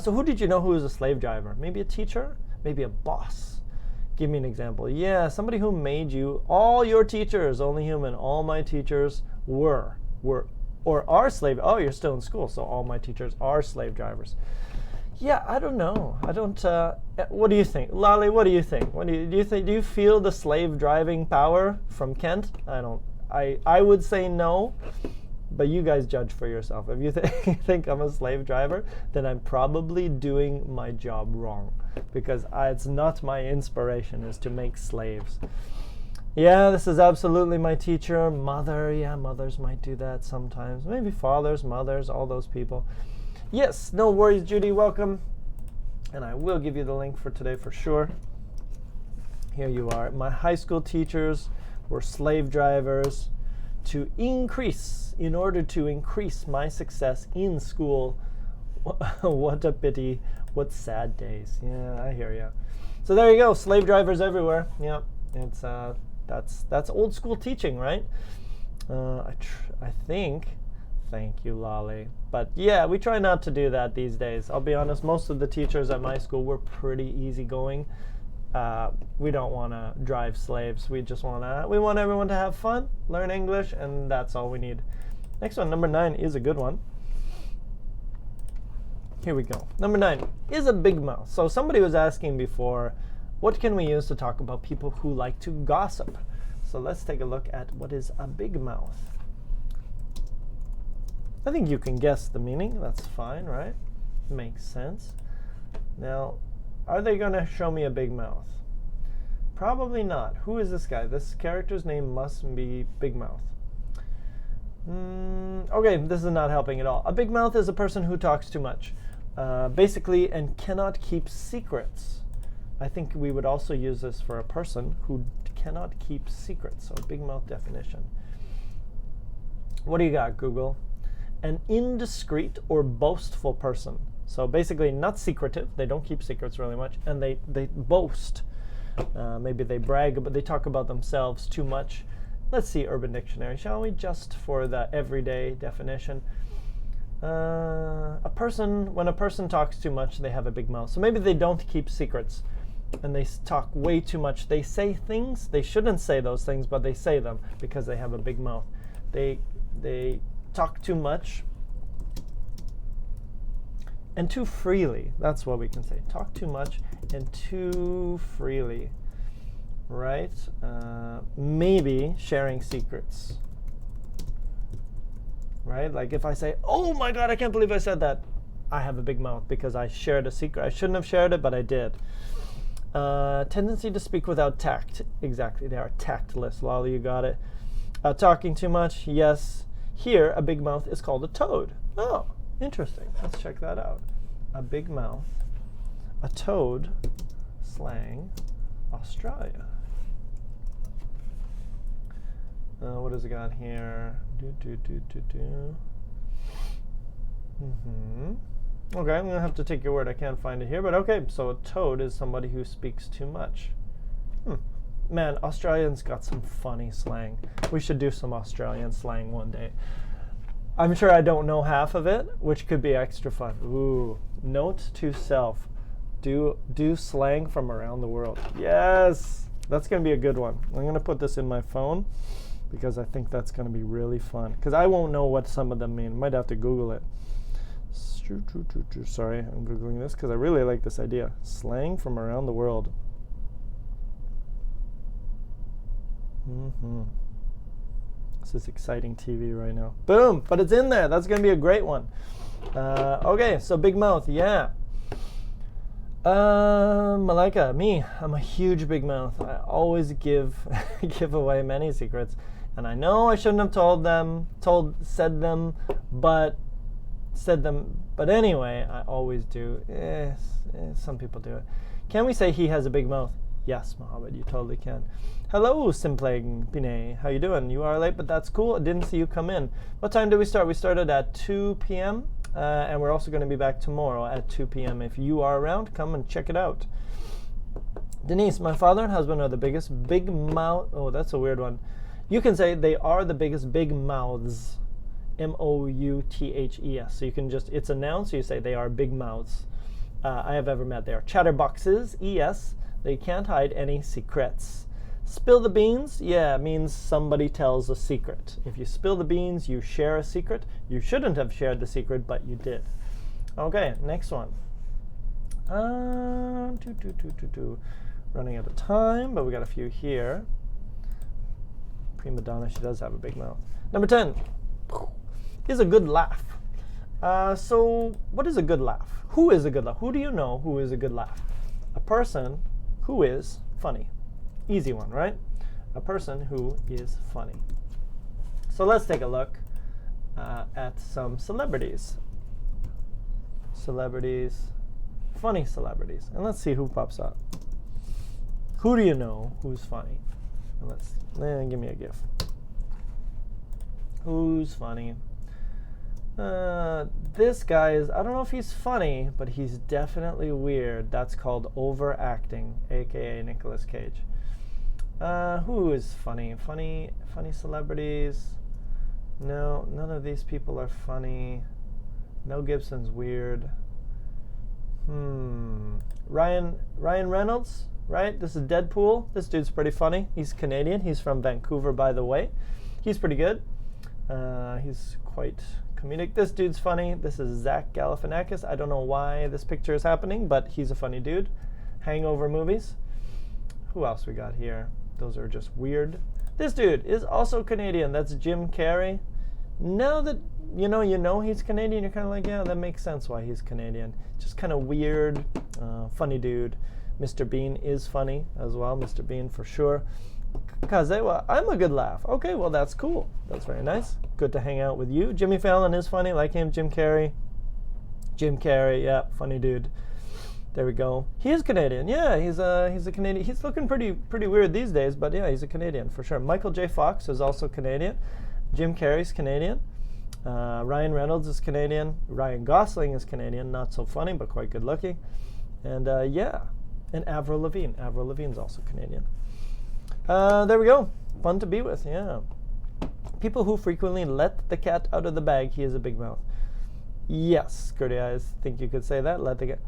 So who did you know who was a slave driver? Maybe a teacher? Maybe a boss? Give me an example. Yeah, somebody who made you. All your teachers, only human. All my teachers were or are slave. Oh, you're still in school, so all my teachers are slave drivers. Yeah, I don't know. I don't. What do you think, Lali? What do you think? Do you think? Do you feel the slave driving power from Kent? I don't. I would say no, but you guys judge for yourself. If you think I'm a slave driver, then I'm probably doing my job wrong, because it's not my inspiration is to make slaves. Yeah, this is absolutely my teacher, mother. Yeah, mothers might do that sometimes. Maybe fathers, mothers, all those people. Yes, no worries, Judy, welcome. And I will give you the link for today for sure. Here you are. My high school teachers were slave drivers in order to increase my success in school. What a pity. What sad days. Yeah, I hear you. So there you go, slave drivers everywhere. Yeah, it's that's old school teaching, right? I think. Thank you, Lolly. But yeah, we try not to do that these days. I'll be honest, most of the teachers at my school were pretty easygoing. We don't want to drive slaves. We want everyone to have fun, learn English, and that's all we need. Next one, number 9, is a good one. Here we go. Number 9 is a big mouth. So somebody was asking before, what can we use to talk about people who like to gossip? So let's take a look at what is a big mouth. I think you can guess the meaning. That's fine, right? Makes sense. Now, are they going to show me a big mouth? Probably not. Who is this guy? This character's name must be Big Mouth. Okay, this is not helping at all. A big mouth is a person who talks too much, basically, and cannot keep secrets. I think we would also use this for a person who cannot keep secrets. So, big mouth definition. What do you got, Google? An indiscreet or boastful person. So basically not secretive. They don't keep secrets really much. And they boast. Maybe they brag, but they talk about themselves too much. Let's see Urban Dictionary, shall we? Just for the everyday definition. When a person talks too much, they have a big mouth. So maybe they don't keep secrets. And they talk way too much. They say things. They shouldn't say those things, but they say them because they have a big mouth. They talk too much and too freely. That's what we can say. Talk too much and too freely, right? Maybe sharing secrets, right? Like if I say, oh my God, I can't believe I said that. I have a big mouth because I shared a secret. I shouldn't have shared it, but I did. Tendency to speak without tact. Exactly, they are tactless. Lolly, you got it. Talking too much, yes. Here, a big mouth is called a toad. Oh, interesting. Let's check that out. A big mouth, a toad, slang, Australia. What has it got here? Okay, I'm going to have to take your word. I can't find it here, but okay. So a toad is somebody who speaks too much. Man, Australians got some funny slang. We should do some Australian slang one day. I'm sure I don't know half of it, which could be extra fun. Ooh, note to self. Do slang from around the world. Yes, that's going to be a good one. I'm going to put this in my phone because I think that's going to be really fun. Because I won't know what some of them mean. Might have to Google it. Sorry, I'm Googling this because I really like this idea. Slang from around the world. This is exciting TV right now. Boom! But it's in there. That's going to be a great one. Okay, so big mouth. Yeah. Malika, me. I'm a huge big mouth. I always give away many secrets. And I know I shouldn't have said them, but anyway, I always do. Some people do it. Can we say he has a big mouth? Yes, Mohammed, you totally can. Hello, Simpleg Pine. How you doing? You are late, but that's cool. I didn't see you come in. What time did we start? We started at 2 p.m. And we're also going to be back tomorrow at 2 p.m. If you are around, come and check it out. Denise, my father and husband are the biggest big mouth. Oh, that's a weird one. You can say they are the biggest big mouths. M-O-U-T-H-E-S. So you can just, it's a noun, so you say they are big mouths I have ever met. They are chatterboxes, E-S. They can't hide any secrets. Spill the beans, yeah, means somebody tells a secret. If you spill the beans, you share a secret. You shouldn't have shared the secret, but you did. Okay, next one. Running out of time, but we got a few here. Prima donna, she does have a big mouth. Number 10 is a good laugh. So what is a good laugh? Who is a good laugh? Who do you know who is a good laugh? A person who is funny. Easy one, right? A person who is funny. So let's take a look at some celebrities. Funny celebrities. And let's see who pops up. Who do you know who's funny? And give me a gift. Who's funny? This guy is, I don't know if he's funny, but he's definitely weird. That's called overacting, aka Nicolas Cage. Who is funny? Funny celebrities? No, none of these people are funny. Mel Gibson's weird. Ryan Reynolds, right? This is Deadpool. This dude's pretty funny. He's Canadian. He's from Vancouver, by the way. He's pretty good. He's quite comedic. This dude's funny. This is Zach Galifianakis. I don't know why this picture is happening, but he's a funny dude. Hangover movies. Who else we got here? Those are just weird. This dude is also Canadian. That's Jim Carrey. Now that you know he's Canadian, you're kind of like, yeah, that makes sense why he's Canadian. Just kind of weird, funny dude. Mr. Bean is funny as well. Mr. Bean for sure. Kazewa, I'm a good laugh. Okay, well, that's cool. That's very nice. Good to hang out with you. Jimmy Fallon is funny. Like him. Jim Carrey, yeah, funny dude. There we go. He is Canadian. Yeah, he's a Canadian. He's looking pretty weird these days, but yeah, he's a Canadian for sure. Michael J. Fox is also Canadian. Jim Carrey's Canadian. Ryan Reynolds is Canadian. Ryan Gosling is Canadian. Not so funny, but quite good looking. And yeah, and Avril Lavigne. Avril Lavigne's also Canadian. There we go. Fun to be with, yeah. People who frequently let the cat out of the bag. He has a big mouth. Yes, Gertie, I think you could say that.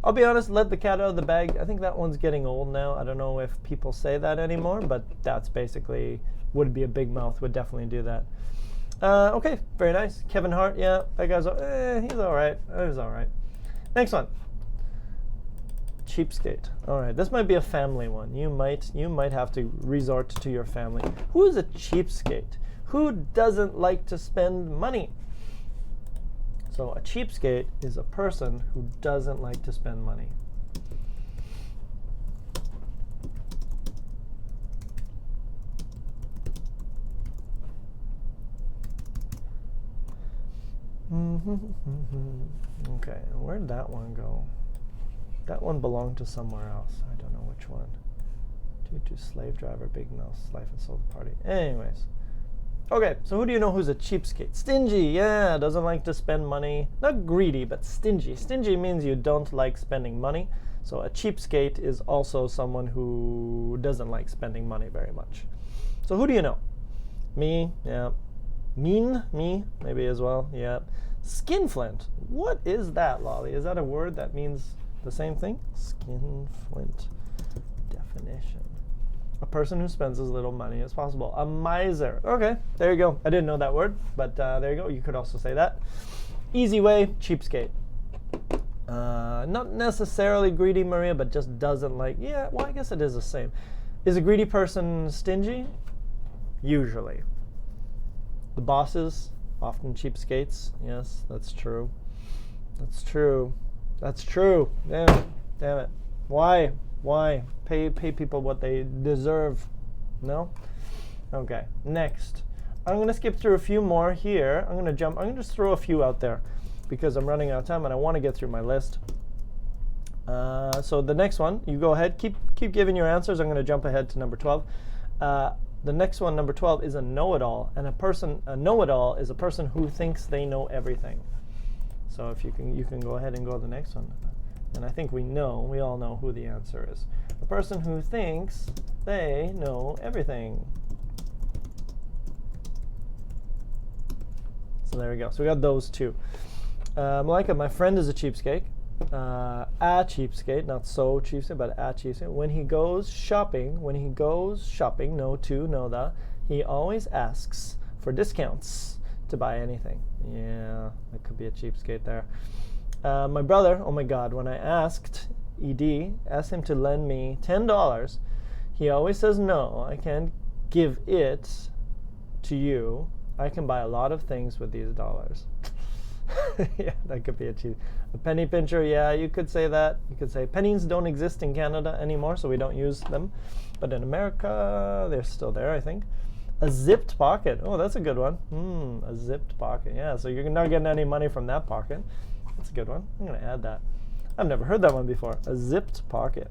I'll be honest, let the cat out of the bag. I think that one's getting old now. I don't know if people say that anymore, but that's basically, would be a big mouth, would definitely do that. Okay, very nice. Kevin Hart, yeah, that guy's, he's all right. He's all right. Next one. Cheapskate. All right, this might be a family one. You might have to resort to your family. Who is a cheapskate? Who doesn't like to spend money? So a cheapskate is a person who doesn't like to spend money. Okay, where did that one go? That one belonged to somewhere else. I don't know which one. Due to slave driver, big mouth, life and soul party. Anyways. Okay, so who do you know who's a cheapskate? Stingy, yeah, doesn't like to spend money. Not greedy, but stingy. Stingy means you don't like spending money. So a cheapskate is also someone who doesn't like spending money very much. So who do you know? Me, yeah. Mean, me, maybe as well, yeah. Skinflint, what is that, Lolly? Is that a word that means the same thing? Skinflint, definition. A person who spends as little money as possible. A miser. Okay, there you go. I didn't know that word, but there you go. You could also say that. Easy way, cheapskate. Not necessarily greedy, Maria, but just doesn't like, yeah, well, I guess it is the same. Is a greedy person stingy? Usually. The bosses, often cheapskates. Yes, that's true. That's true. That's true. Damn it. Why? Pay people what they deserve. No? Okay, next. I'm going to skip through a few more here. I'm going to just throw a few out there because I'm running out of time and I want to get through my list. So the next one, you go ahead, keep giving your answers. I'm going to jump ahead to number 12. The next one, number 12, is a know-it-all. And a know-it-all is a person who thinks they know everything. So if you can go ahead and go to the next one. And I think we all know who the answer is. A person who thinks they know everything. So there we go. So we got those two. Malika, my friend is a cheapskate. A cheapskate, not so cheapskate, but a cheapskate. When he goes shopping, he always asks for discounts to buy anything. Yeah, that could be a cheapskate there. My brother, oh my God, when I asked him to lend me $10, he always says, no, I can't give it to you. I can buy a lot of things with these dollars. Yeah, that could be a penny pincher. Yeah, you could say that. You could say pennies don't exist in Canada anymore, so we don't use them. But in America, they're still there, I think. A zipped pocket. Oh, that's a good one. A zipped pocket. Yeah, so you're not getting any money from that pocket. That's a good one. I'm going to add that. I've never heard that one before. A zipped pocket.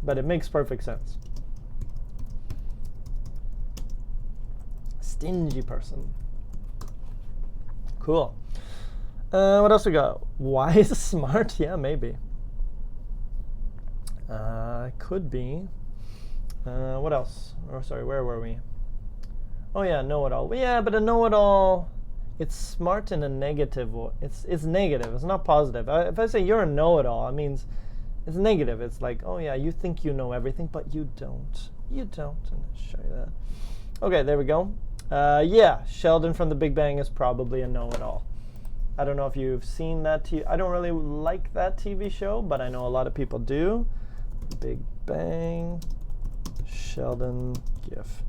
But it makes perfect sense. Stingy person. Cool. What else we got? Wise, smart? Yeah, maybe. Could be. What else? Oh, sorry, where were we? Oh yeah, know-it-all. Yeah, but a know-it-all, it's smart in a negative way. It's negative. It's not positive. If I say you're a know-it-all, it means it's negative. It's like, oh yeah, you think you know everything, but you don't. You don't. And I'll show you that. Okay, there we go. Yeah, Sheldon from The Big Bang is probably a know-it-all. I don't know if you've seen that. I don't really like that TV show, but I know a lot of people do. Big Bang, Sheldon, GIF.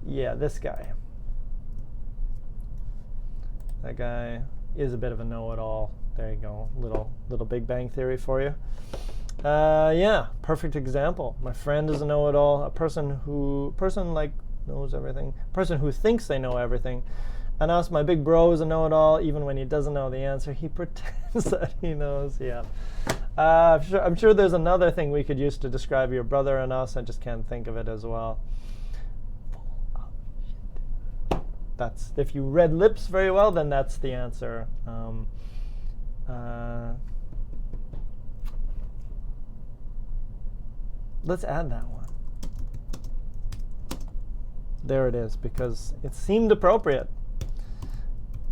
Yeah, this guy. That guy is a bit of a know-it-all. There you go. Little Big Bang Theory for you. Yeah, perfect example. My friend is a know-it-all. A person like knows everything. A person who thinks they know everything. And us, my big bro is a know-it-all. Even when he doesn't know the answer, he pretends that he knows. Yeah. I'm sure there's another thing we could use to describe your brother and us. I just can't think of it as well. That's, if you read lips very well, then that's the answer. Let's add that one. There it is, because it seemed appropriate.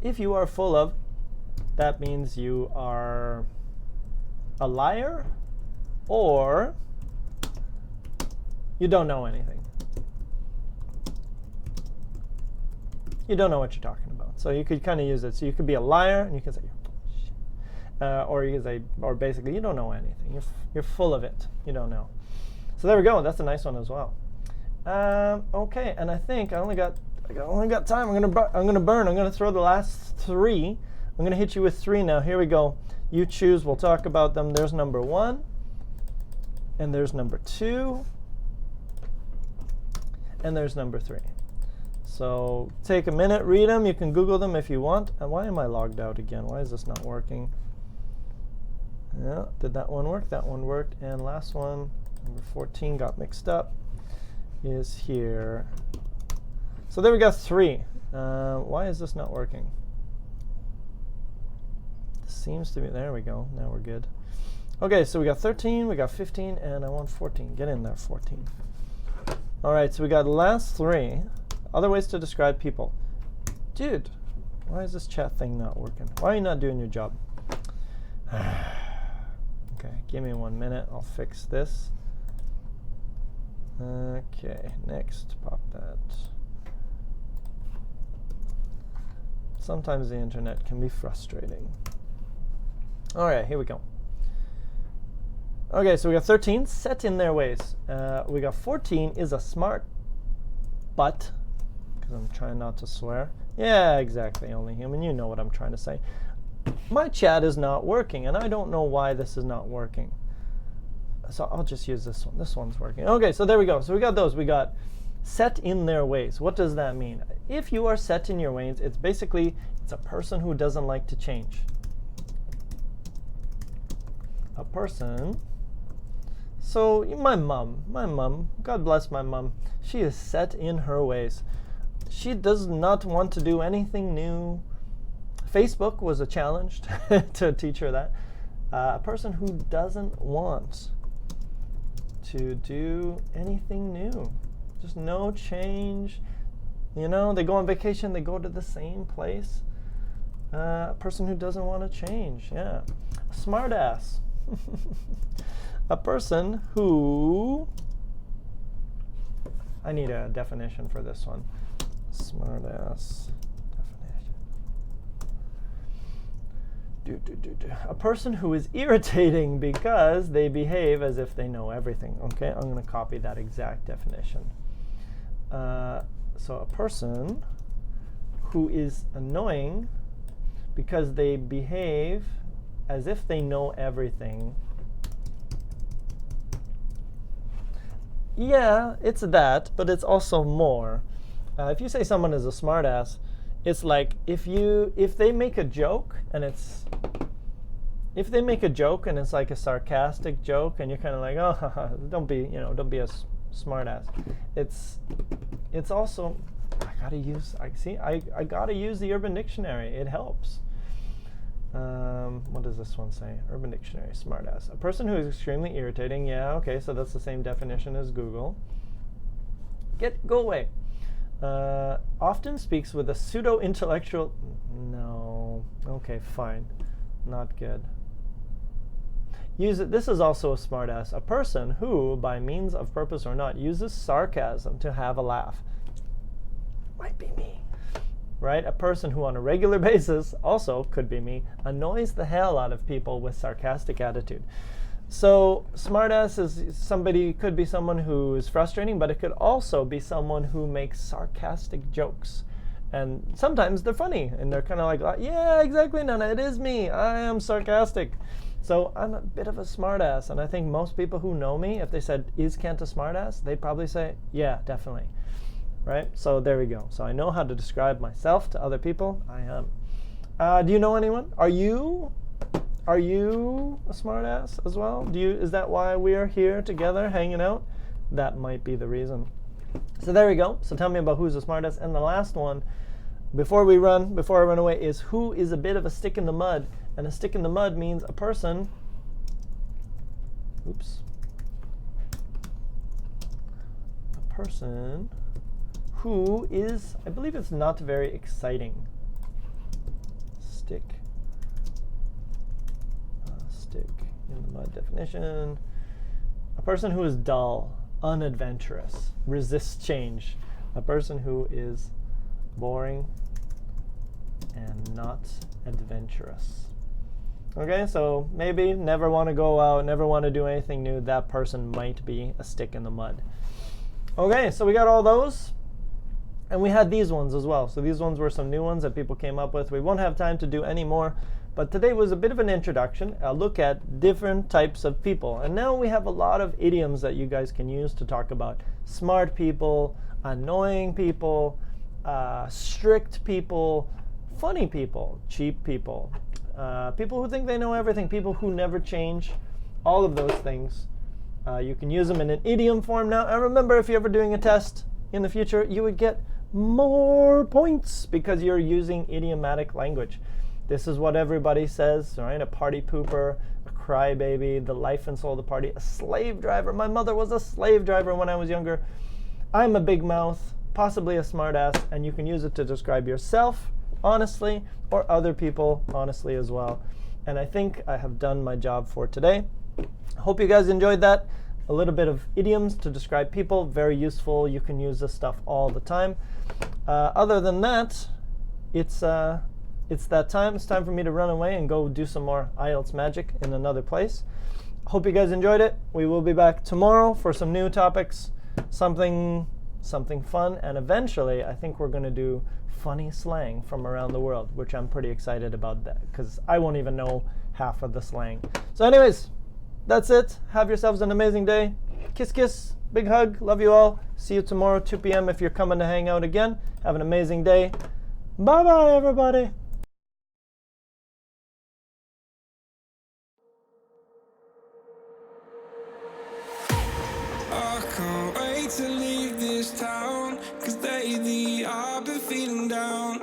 If you are full of, that means you are a liar or you don't know anything. You don't know what you're talking about. So you could kind of use it. So you could be a liar and you can say, or you can say, or basically, you don't know anything. You're full of it. You don't know. So there we go. That's a nice one as well. Okay, and I think I only got time. I'm gonna burn. I'm gonna throw the last three. I'm gonna hit you with three now. Here we go. You choose. We'll talk about them. There's number 1, and there's number 2, and there's number 3. So take a minute, read them. You can Google them if you want. And why am I logged out again? Why is this not working? Yeah, did that one work? That one worked. And last one, number 14, got mixed up, is here. So there we got 3. Why is this not working? This seems to be, there we go. Now we're good. Okay, so we got 13, we got 15, and I want 14. Get in there, 14. All right, so we got the last 3. Other ways to describe people. Dude, why is this chat thing not working? Why are you not doing your job? Okay, give me 1 minute. I'll fix this. Okay, next, pop that. Sometimes the internet can be frustrating. All right, here we go. Okay, so we got 13, set in their ways. We got 14 is a smart but, because I'm trying not to swear. Yeah, exactly, only human. You know what I'm trying to say. My chat is not working, and I don't know why this is not working. So I'll just use this one. This one's working. Okay, so there we go. So we got those. We got set in their ways. What does that mean? If you are set in your ways, it's basically, it's a person who doesn't like to change. A person. So my mom, God bless my mom, she is set in her ways. She does not want to do anything new. Facebook was a challenge to teach her that. A person who doesn't want to do anything new. Just no change. You know, they go on vacation, they go to the same place. A person who doesn't want to change, yeah. A smart ass. A person who, I need a definition for this one. Smart ass definition. A person who is irritating because they behave as if they know everything. Okay, I'm going to copy that exact definition. So a person who is annoying because they behave as if they know everything. Yeah, it's that, but it's also more. If you say someone is a smartass, it's like if they make a joke and it's like a sarcastic joke and you're kind of like, oh, don't be a smartass. It's also, I gotta use the Urban Dictionary. It helps. What does this one say? Urban Dictionary, smartass. A person who is extremely irritating. Yeah, okay, so that's the same definition as Google. Go away. Often speaks with a pseudo-intellectual. No. Okay, fine. Not good. This is also a smartass. A person who, by means of purpose or not, uses sarcasm to have a laugh. Might be me. Right? A person who on a regular basis, also could be me, annoys the hell out of people with sarcastic attitude. So smartass could be someone who is frustrating, but it could also be someone who makes sarcastic jokes. And sometimes they're funny, and they're kind of like, yeah, exactly, Nana, it is me. I am sarcastic. So I'm a bit of a smartass, and I think most people who know me, if they said, is Kent a smartass, they'd probably say, yeah, definitely. Right? So there we go. So I know how to describe myself to other people. I am. Do you know anyone? Are you a smartass as well? Is that why we are here together hanging out? That might be the reason. So there we go. So tell me about who's a smartass. And the last one, before I run away, is who is a bit of a stick in the mud. And a stick in the mud means a person. Oops. A person who is, I believe it's not very exciting. Stick in the mud definition. A person who is dull, unadventurous, resists change. A person who is boring and not adventurous. Okay, so maybe never want to go out, never want to do anything new. That person might be a stick in the mud. Okay, so we got all those. And we had these ones as well. So these ones were some new ones that people came up with. We won't have time to do any more. But today was a bit of an introduction, a look at different types of people. And now we have a lot of idioms that you guys can use to talk about smart people, annoying people, strict people, funny people, cheap people, people who think they know everything, people who never change, all of those things. You can use them in an idiom form now. And remember, if you're ever doing a test in the future, you would get more points because you're using idiomatic language. This is what everybody says, right? A party pooper, a crybaby, the life and soul of the party, a slave driver. My mother was a slave driver when I was younger. I'm a big mouth, possibly a smartass, and you can use it to describe yourself honestly or other people honestly as well. And I think I have done my job for today. I hope you guys enjoyed that. A little bit of idioms to describe people, very useful. You can use this stuff all the time. Other than that, it's that time. It's time for me to run away and go do some more IELTS magic in another place. Hope you guys enjoyed it. We will be back tomorrow for some new topics, something something fun, and eventually I think we're going to do funny slang from around the world, which I'm pretty excited about that because I won't even know half of the slang. So anyways, that's it. Have yourselves an amazing day. Kiss, kiss. Big hug. Love you all. See you tomorrow, 2 p.m. if you're coming to hang out again. Have an amazing day. Bye-bye, everybody. I can't wait to leave this town, 'cause lately I've been feeling down.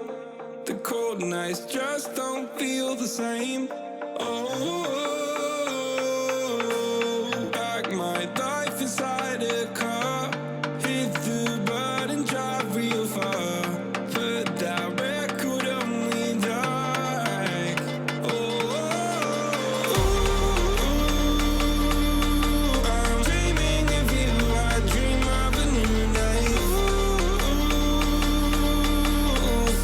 The cold nights just don't feel the same. Oh, like my life inside a car. Hit the button, drive real far. Put that record on me like. I'm dreaming of you, I dream of a new night.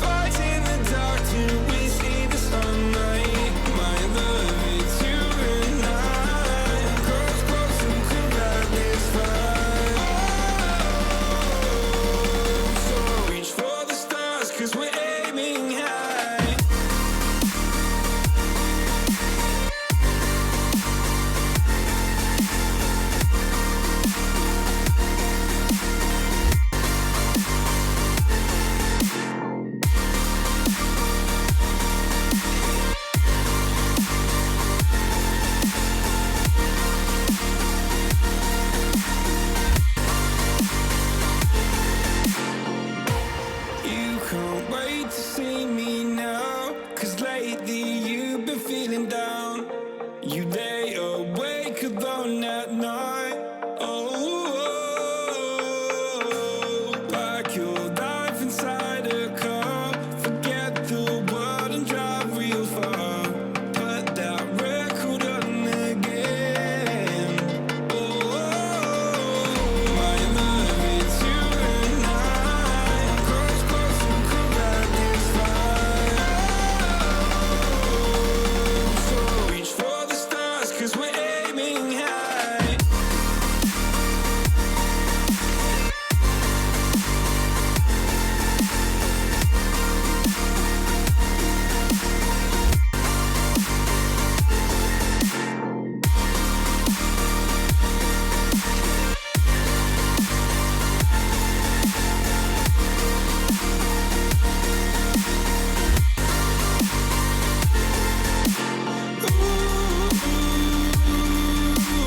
Fight in the dark till we see the sunlight. My love, it's you and I. Close, close and cool like this fire. So reach for the stars, 'cause we're aiming high. You can't wait to see me now, 'cause lately you've been feeling down. You lay awake alone at night. Oh, like your life inside a car. Forget the world and drive real far. Put that record on again. Oh, my love, it's you and I. Close, close and cool like this fire. So reach for the stars, 'cause we're aiming high.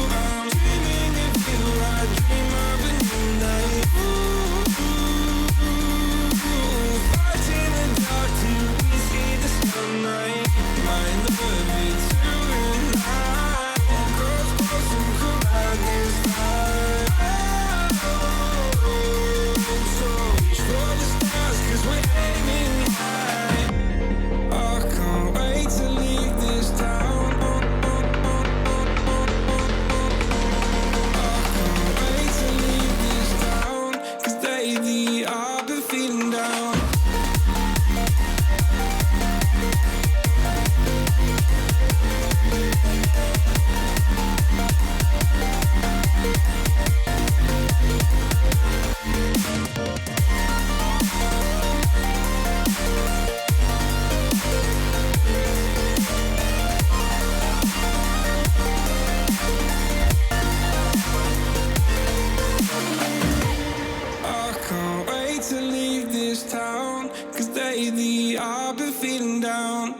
I'm dreaming of you, I dream of a new night. Fight in the dark till we see the sunlight. My love, it's you and I. Close, close and cool like this fire. So reach for the stars, 'cause we're aiming high. I can't wait to leave this town. Can't wait to leave this town, 'cause lately I've been feeling down. I can't wait to leave this town, 'cause lately I've been feeling down.